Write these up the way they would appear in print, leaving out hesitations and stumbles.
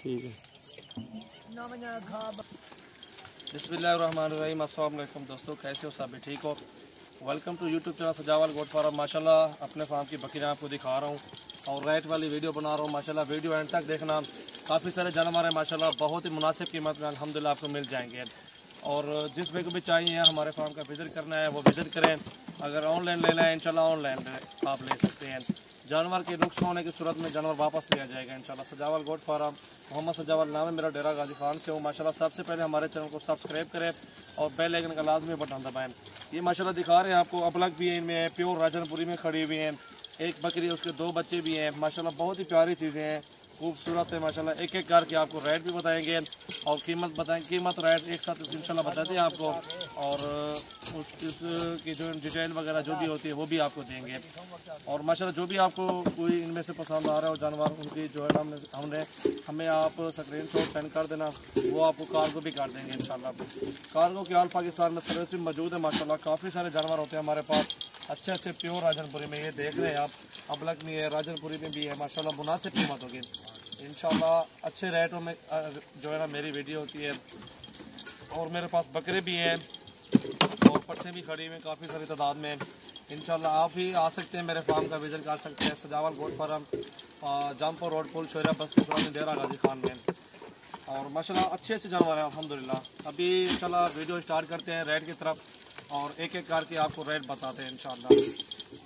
ठीक है। बिस्मिल्लाहिर्रहमानिर्रहीम। अस्सलाम वालेकुम दोस्तों, कैसे हो? सब भी ठीक हो? वेलकम टू यूट्यूब चैनल सजावल गोट फार्म। माशाल्लाह अपने फार्म की बकरियाँ आपको दिखा रहा हूँ और रेट वाली वीडियो बना रहा हूँ। माशाल्लाह वीडियो एंड तक देखना। काफ़ी सारे जानवर हैं माशाल्लाह, बहुत ही मुनासिब कीमत में अल्हम्दुलिल्लाह आपको मिल जाएंगे। और जिस भाई को भी चाहिए हमारे फार्म का विज़िट करना है वो विज़िट करें। अगर ऑनलाइन लेना है इंशाल्लाह ऑनलाइन आप ले सकते हैं। जानवर के नुक्स होने की सूरत में जानवर वापस लिया जाएगा इंशाल्लाह। सजावल गोट फार्म, मोहम्मद सजावल नाम है मेरा, डेरा गाजी खान से हूँ। माशाल्लाह सबसे पहले हमारे चैनल को सब्सक्राइब करें और बेल आइकन का लाजमी बटन दबाएं। ये माशाल्लाह दिखा रहे हैं आपको, अपलक भी है इनमें, प्योर राजनपुरी में खड़ी हुई हैं। एक बकरी, उसके 2 बच्चे भी हैं। माशाल्लाह बहुत ही प्यारी चीज़ें हैं, खूबसूरत है माशाल्लाह। एक एक करके आपको रेट भी बताएंगे और कीमत बताएंगे, कीमत रेट एक साथ इंशाल्लाह बताते हैं आपको। और उसकी जो डिटेल वगैरह जो भी होती है वो भी आपको देंगे। और माशाल्लाह जो भी आपको कोई इनमें से पसंद आ रहा हो जानवर, उनकी जो है हमें आप स्क्रीनशॉट सेंड कर देना, वो आपको कार्गो भी कर देंगे इंशाल्लाह। कार्गो के ऑल पाकिस्तान में सर्विस भी मौजूद है माशाल्लाह। काफ़ी सारे जानवर होते हैं हमारे पास, अच्छे अच्छे प्योर राजनपुरी में। ये देख रहे हैं आप, अबलक में है, राजनपुरी में भी है माशाल्लाह। मुनासिब कीमत होगी इंशाल्लाह, अच्छे रेटों में जो है ना मेरी वीडियो होती है। और मेरे पास बकरे भी हैं और पट्टे भी खड़ी हुए काफ़ी सारी तादाद में। इंशाल्लाह आप भी आ सकते हैं, मेरे फार्म का विज़िट कर सकते हैं। सजावल गोट फार्म, जामपुर रोड, पुल शोरा बस्ती पुरानी, डेरा गाजी खान में। और माशाल्लाह अच्छे अच्छे जानवर हैं अल्हम्दुलिल्लाह। अभी इंशाल्लाह वीडियो स्टार्ट करते हैं रेट की तरफ और एक एक करके आपको रेट बताते हैं इंशाल्लाह।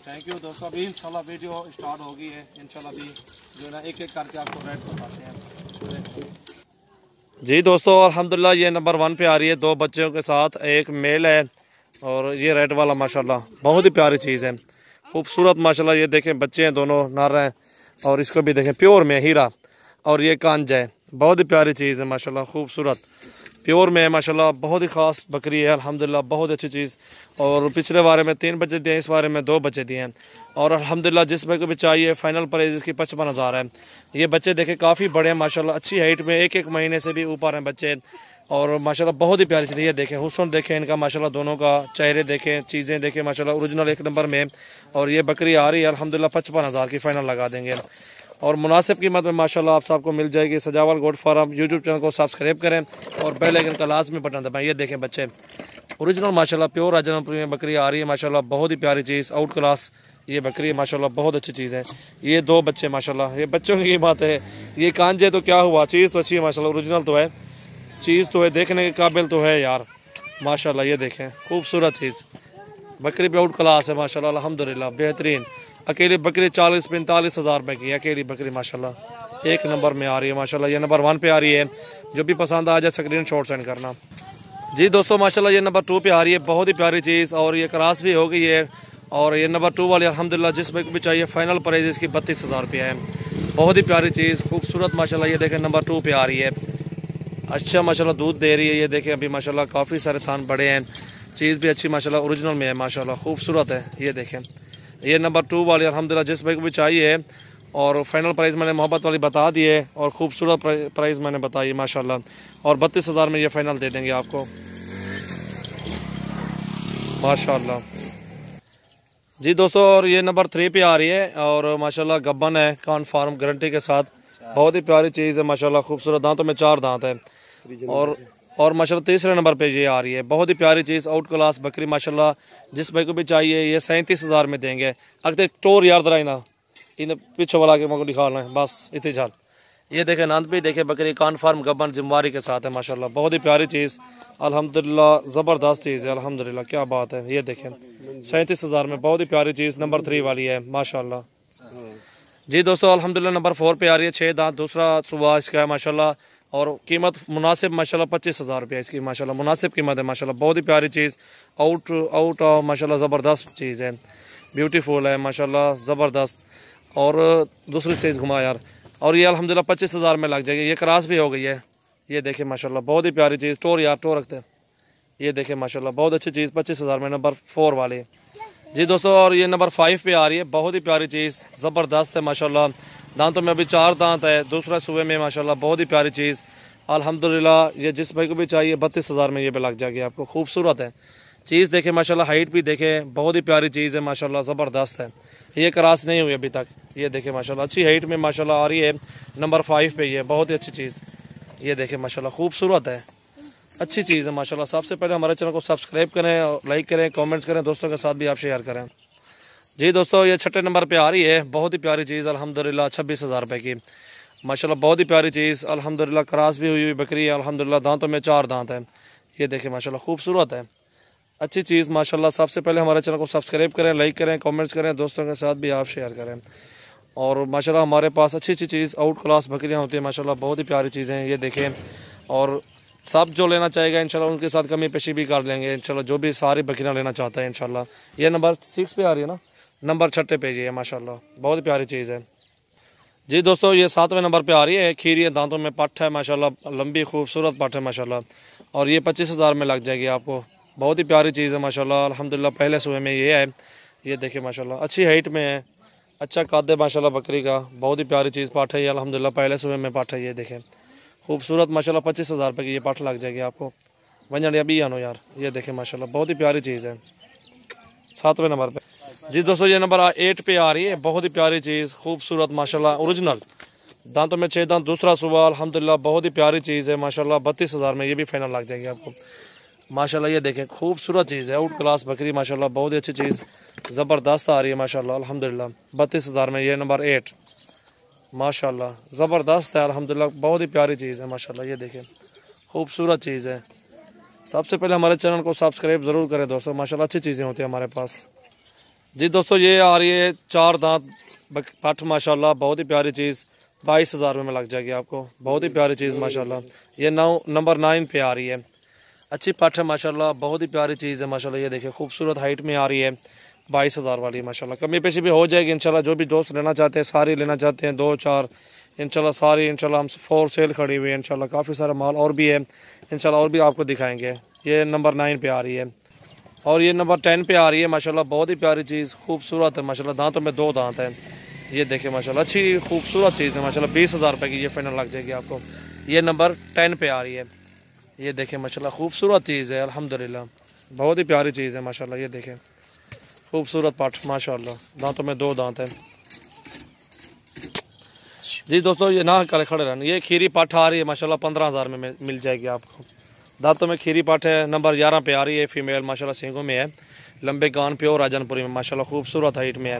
थैंक यू दोस्तों। अभी इंशाल्लाह वीडियो स्टार्ट हो गई है इंशाल्लाह, अभी जो है ना एक एक करके आपको रेट बताते हैं। जी दोस्तों अल्हम्दुलिल्लाह ये नंबर 1 पे आ रही है, 2 बच्चों के साथ, एक मेल है और ये रेड वाला माशाल्लाह बहुत ही प्यारी चीज़ है, खूबसूरत माशाल्लाह। ये देखें बच्चे हैं, दोनों नर हैं। और इसको भी देखें, प्योर में हीरा। और ये कांज है, बहुत ही प्यारी चीज़ है माशाल्लाह, खूबसूरत प्योर में है माशाल्लाह। बहुत ही ख़ास बकरी है अल्हम्दुलिल्लाह, बहुत अच्छी चीज़। और पिछले बारे में 3 बच्चे दिए, इस बारे में 2 बच्चे दिए हैं। और अल्हम्दुलिल्लाह जिस भाई को भी चाहिए फाइनल प्राइस इसकी 55,000 है। ये बच्चे देखें काफ़ी बड़े हैं माशाल्लाह, अच्छी हाइट में, एक महीने से भी ऊपर हैं बच्चे। और माशाल्लाह बहुत ही प्यारी चीज़। ये देखें हुस्न देखें इनका माशाल्लाह, दोनों का चेहरे देखें, चीज़ें देखें माशाल्लाह, ओरिजिनल 1 नंबर में। और ये बकरी आ रही है अल्हम्दुलिल्लाह 55,000 की फ़ाइनल लगा देंगे और मुनासिब कीमत में माशाल्लाह आप सबको मिल जाएगी। सजावल गोट फार्म यूट्यूब चैनल को सब्सक्राइब करें और बेल आइकन का लाजमी बटन दबाएं। ये देखें बच्चे ओरिजिनल माशाल्लाह प्योर राजनपुरी में बकरी आ रही है माशाल्लाह, बहुत ही प्यारी चीज़, आउट क्लास ये बकरी है माशाल्लाह, बहुत अच्छी चीज़ है। ये 2 बच्चे माशाल्लाह, ये बच्चों की बात है। ये कांजे तो क्या हुआ, चीज़ तो अच्छी है माशाल्लाह, ओरिजिनल तो है, चीज़ तो है, देखने के काबिल तो है यार माशाल्लाह। ये देखें खूबसूरत चीज़, बकरी पे आउट क्लास है माशाल्लाह अल्हम्दुलिल्लाह, बेहतरीन। अकेली बकरी 40-45 हज़ार रुपये की अकेली बकरी माशाल्लाह, 1 नंबर में आ रही है माशाल्लाह। ये नंबर 1 पे आ रही है, जो भी पसंद आ जाए स्क्रीनशॉट सेंड करना। जी दोस्तों माशाल्लाह ये नंबर 2 पे आ रही है, बहुत ही प्यारी चीज़। और ये क्रॉस भी हो गई है। और ये नंबर 2 वाली अल्हम्दुलिल्लाह जिस भाई को भी चाहिए फाइनल प्राइस इसकी 32,000 रुपये है। बहुत ही प्यारी चीज़, खूबसूरत माशाल्लाह। ये देखें नंबर 2 पे आ रही है, अच्छा माशाल्लाह दूध दे रही है। ये देखें अभी माशाल्लाह काफ़ी सारे थान बड़े हैं, चीज़ भी अच्छी माशाल्लाह, ओरिजिनल में है माशाल्लाह, खूबसूरत है। ये देखें ये नंबर 2 वाली अल्हम्दुलिल्लाह जिस भाई को भी चाहिए। और फाइनल प्राइस मैंने मोहब्बत वाली बता दी है और खूबसूरत प्राइस मैंने बताई माशाल्लाह। और 32,000 में ये फाइनल दे देंगे आपको माशाल्लाह। जी दोस्तों और ये नंबर 3 पे आ रही है और माशाल्लाह गब्बन है, कन्फर्म गारंटी के साथ, बहुत ही प्यारी चीज़ है माशाल्लाह, खूबसूरत, दांतों में 4 दांत है। और माशाल्लाह 3रे नंबर पे ये आ रही है, बहुत ही प्यारी चीज़, आउट क्लास बकरी माशाल्लाह। जिस भाई को भी चाहिए ये 37,000 में देंगे। अगर टोर यार दरा ना इन पीछे वाला के मको निकालना है बस इतनी झाल। ये देखें नंद भी देखे बकरी, कन्फर्म गब्बन जिम्मेवारी के साथ है माशाल्लाह, बहुत ही प्यारी चीज़ अल्हम्दुलिल्लाह, ज़बरदस्त चीज़ है अल्हम्दुलिल्लाह, क्या बात है। ये देखें 37,000 में बहुत ही प्यारी चीज़ नंबर 3 वाली है माशाल्लाह। जी दोस्तों अल्हम्दुलिल्लाह नंबर 4 पे आ रही है, 6 दांत, दूसरा सुबह इसका है माशाल्लाह। और कीमत मुनासिब माशाल्लाह 25,000 रुपये इसकी माशाल्लाह, मुनासिब कीमत है माशाल्लाह, बहुत ही प्यारी चीज़, आउट ऑफ माशाल्लाह ज़बरदस्त चीज़ है, ब्यूटीफुल है माशाल्लाह, ज़बरदस्त। और दूसरी चीज़ घुमा यार। और ये अल्हम्दुलिल्लाह 25,000 में लग जाएगी। ये क्रॉस भी हो गई है, ये देखें माशाल्लाह, बहुत ही प्यारी चीज़, टोर यार टोर रखते हैं। ये देखें माशाल्लाह बहुत अच्छी चीज़, 25,000 में नंबर 4 वाली। जी दोस्तों और ये नंबर 5 पे आ रही है, बहुत ही प्यारी चीज़, ज़बरदस्त है माशाल्लाह, दांतों में अभी 4 दांत है, दूसरा सुबह में माशाल्लाह, बहुत ही प्यारी चीज़ अल्हम्दुलिल्लाह। ये जिस भाई को भी चाहिए 32,000 में ये भी लग जाएगी आपको, खूबसूरत है। चीज़ देखें माशाल्लाह, हाइट भी देखें, बहुत ही प्यारी चीज़ है माशाल्लाह, ज़बरदस्त है। ये क्रॉस नहीं हुई अभी तक। ये देखें माशाल्लाह, अच्छी हाइट में माशाल्लाह आ रही है, नंबर 5 पे। ये बहुत ही अच्छी चीज़, ये देखें माशाल्लाह, खूबसूरत है, अच्छी चीज़ है माशाल्लाह। सबसे पहले हमारे चैनल को सब्सक्राइब करें और लाइक करें, कमेंट्स करें, दोस्तों के साथ भी आप शेयर करें। जी दोस्तों, ये छठे नंबर पे आ रही है, बहुत ही प्यारी चीज़ अल्हम्दुलिल्लाह, 26,000 रुपये की माशाल्लाह, बहुत ही प्यारी चीज़ अल्हम्दुलिल्लाह। क्रॉस भी हुई बकरी है अल्हम्दुलिल्लाह, दांतों में 4 दांत है। ये देखें माशाल्लाह, खूबसूरत है, अच्छी चीज़ माशाल्लाह। सबसे पहले हमारे चैनल को सब्सक्राइब करें, लाइक करें, कमेंट्स करें, दोस्तों के साथ भी आप शेयर करें। और माशाल्लाह हमारे पास अच्छी अच्छी चीज़ आउट क्लास बकरियाँ होती हैं माशाल्लाह, बहुत ही प्यारी चीज़ें हैं। ये देखें, और सब जो लेना चाहेगा इंशाल्लाह उनके साथ कमी पेशी भी कर लेंगे इंशाल्लाह, जो भी सारी बकरियाँ लेना चाहता है इंशाल्लाह। ये नंबर 6 पे आ रही है ना, नंबर 6 पे जी है माशाल्लाह, बहुत ही प्यारी चीज़ है। जी दोस्तों, ये 7वें नंबर पे आ रही है, खीरी है, दांतों में पट्ट है माशाल्लाह, लंबी खूबसूरत पट्ट है माशाल्लाह, और ये 25,000 में लग जाएगी आपको। बहुत ही प्यारी चीज़ है माशाल्लाह अल्हम्दुलिल्लाह, पहले सुबह में ये है। ये देखिए माशाल्लाह, अच्छी हाइट में है, अच्छा कद है माशाल्लाह बकरी का, बहुत ही प्यारी चीज़ पाठ है ये अल्हम्दुलिल्लाह, पहले सुबह में पाठ है। ये देखें खूबसूरत माशाल्लाह, 25,000 रुपये की ये पाठ लग जाएगी आपको। वंजन अभी आनो यार, ये देखें माशाल्लाह, बहुत ही प्यारी चीज़ है 7वें नंबर पे। जी दोस्तों, ये नंबर 8 पे आ रही है, बहुत ही प्यारी चीज़, खूबसूरत माशाल्लाह, ओरिजिनल दांतों में 6 दांत, दूसरा सुबह अल्हम्दुलिल्लाह, बहुत ही प्यारी चीज़ है माशाल्लाह, 32,000 में ये भी फाइनल लग जाएगी आपको माशाल्लाह। ये देखें खूबसूरत चीज़ है, आउट क्लास बकरी माशाल्लाह, बहुत ही अच्छी चीज़, ज़बरदस्त आ रही है माशाल्लाह अल्हम्दुलिल्लाह, 32,000 में ये नंबर 8 माशाल्लाह, ज़बरदस्त है अल्हम्दुलिल्लाह, बहुत ही प्यारी चीज़ है माशाल्लाह। ये देखें खूबसूरत चीज़ है। सबसे पहले हमारे चैनल को सब्सक्राइब ज़रूर करें दोस्तों, माशाल्लाह अच्छी चीज़ें होती हैं हमारे पास। जी दोस्तों, ये आ रही है 4 दांत पठ माशाल्लाह, बहुत ही प्यारी चीज़, 22,000 में लग जाएगी आपको, बहुत ही प्यारी चीज़ माशाल्लाह। ये नंबर 9 पे आ रही है, अच्छी पठ है माशाल्लाह, बहुत ही प्यारी चीज़ है माशाल्लाह। ये देखिए खूबसूरत हाइट में आ रही है, 22,000 वाली माशाल्लाह, कमी पेशी भी हो जाएगी इंशाल्लाह। जो भी दोस्त लेना चाहते हैं, सारी लेना चाहते हैं, 2-4 इंशाल्लाह, सारी इंशाल्लाह हम फॉर सेल खड़ी हुई है इंशाल्लाह, काफ़ी सारा माल और भी है इंशाल्लाह, और भी आपको दिखाएंगे। ये नंबर 9 पे आ रही है, और ये नंबर 10 पे आ रही है माशाल्लाह, बहुत ही प्यारी चीज़, खूबसूरत है माशाल्लाह, दांतों में 2 दांत हैं। ये देखें माशाल्लाह, अच्छी खूबसूरत चीज़ है माशाल्लाह, 20,000 रुपये की ये फाइनल लग जाएगी आपको। ये नंबर 10 पे आ रही है, ये देखें माशाल्लाह, खूबसूरत चीज़ है अल्हम्दुलिल्लाह, बहुत ही प्यारी चीज़ है माशाल्लाह। ये देखें खूबसूरत पाठ माशाल्लाह, दांतों में 2 दांत हैं। जी दोस्तों, ये ना कल खड़े रहना, ये खीरी पाठ आ रही है माशाल्लाह, 15,000 में मिल जाएगी आपको। दांतों में खीरी पाठ है, नंबर 11 पे आ रही है, फीमेल माशाल्लाह, सींगों में है, लंबे कान, प्योर राजनपुरी में माशाल्लाह, खूबसूरत हाइट में है।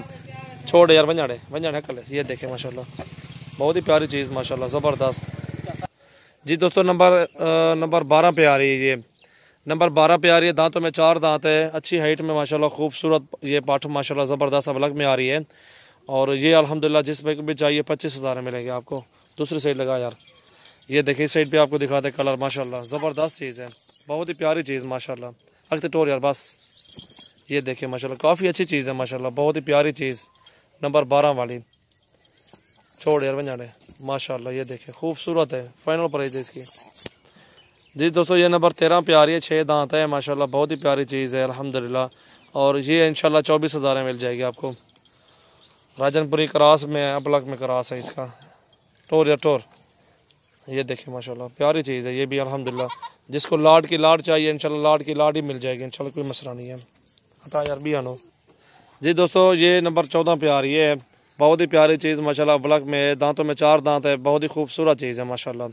छोड़ यार, वंजाड़े कल। ये देखें माशाल्लाह, बहुत ही प्यारी चीज़ माशाल्लाह, ज़बरदस्त। जी दोस्तों, नंबर 12 पे आ रही है, ये नंबर 12 पे आ रही है, दांतों में 4 दांत है, अच्छी हाइट में माशाल्लाह, खूबसूरत ये पाठ माशाल्लाह, ज़बरदस्त अलग में आ रही है। और ये अल्हम्दुलिल्लाह जिस भाई को भी चाहिए 25,000 में मिलेंगे आपको। दूसरी साइड लगा यार, ये देखिए इस साइड पे आपको दिखाते हैं कलर माशाल्लाह, ज़बरदस्त चीज़ है, बहुत ही प्यारी चीज़ माशाल्लाह। अख्ते टोर यार बस, ये देखिए माशाल्लाह, काफ़ी अच्छी चीज़ है माशाल्लाह, बहुत ही प्यारी चीज़, नंबर 12 वाली। छोड़ यार बंजाने माशाल्लाह, ये देखिए खूबसूरत है, फाइनल प्राइस है इसकी। जी दोस्तों, ये नंबर 13 पे आ रही है, 6 दांत है माशाल्लाह, बहुत ही प्यारी चीज़ है अल्हम्दुलिल्लाह, और ये इंशाल्लाह 24,000 में मिल जाएगी आपको। राजनपुरी क्रॉस में है, अपलक में क्रॉस है इसका, टोर या टोर। ये देखिए माशाल्लाह, प्यारी चीज़ है ये भी अल्हम्दुलिल्लाह, जिसको लाड की लाड चाहिए इंशाल्लाह लाड की लाड ही मिल जाएगी इंशाल्लाह, कोई मसला नहीं है। हटा यार भी आनो। जी दोस्तों, ये नंबर 14 पे आ रही है, बहुत ही प्यारी चीज़ माशाल्लाह, ब्लैक में है, दांतों में 4 दांत है, बहुत ही खूबसूरत चीज़ है माशाल्लाह।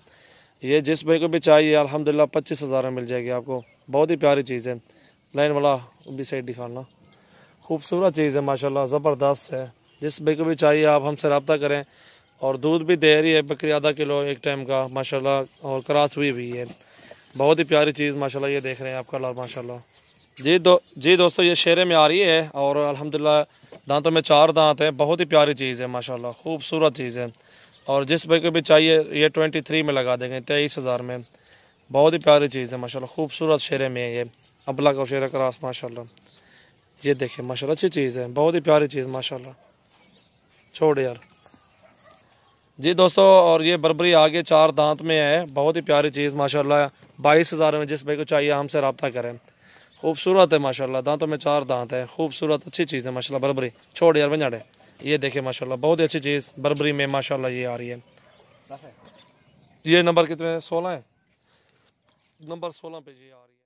ये जिस भाई को भी चाहिए अल्हम्दुलिल्लाह 25,000 में मिल जाएगी आपको, बहुत ही प्यारी चीज़ है। लाइन वाला भी साइड दिखाना, खूबसूरत चीज़ है माशाल्लाह, ज़बरदस्त है, जिस भाई को भी चाहिए आप हमसे रब्ता करें। और दूध भी दे रही है बकरी, आधा किलो एक टाइम का माशाल्लाह, और क्रॉस हुई भी है, बहुत ही प्यारी चीज़ माशाल्लाह। ये देख रहे हैं आप कलर माशाल्लाह। जी दोस्तों, ये शेरे में आ रही है, और अल्हम्दुलिल्लाह दांतों में 4 दांत हैं, बहुत ही प्यारी चीज़ है माशाल्लाह, खूबसूरत चीज़ है। और जिस भाई को भी चाहिए ये 23 में लगा देंगे, 23,000 में, बहुत ही प्यारी चीज़ है माशाल्लाह, खूबसूरत शेरे में है ये, अबला का शेरा क्रॉस माशाल्लाह। ये देखिए माशाल्लाह, अच्छी चीज़ है, बहुत ही प्यारी चीज़ माशाल्लाह। छोड़ यार। जी दोस्तों, और ये बर्बरी आगे 4 दांत में है, बहुत ही प्यारी चीज़ माशाल्लाह, 22,000 में जिस भाई को चाहिए हमसे रब्ता करें। खूबसूरत है माशाल्लाह, दांतों में 4 दांत है, खूबसूरत अच्छी चीज़ है माशाल्लाह बर्बरी। छोड़ यार बंजाड़े। ये देखे माशाल्लाह, बहुत ही अच्छी चीज़ बर्बरी में माशाल्लाह ये आ रही है। ये नंबर कितने 16 है, नंबर 16 पे ये आ रही है।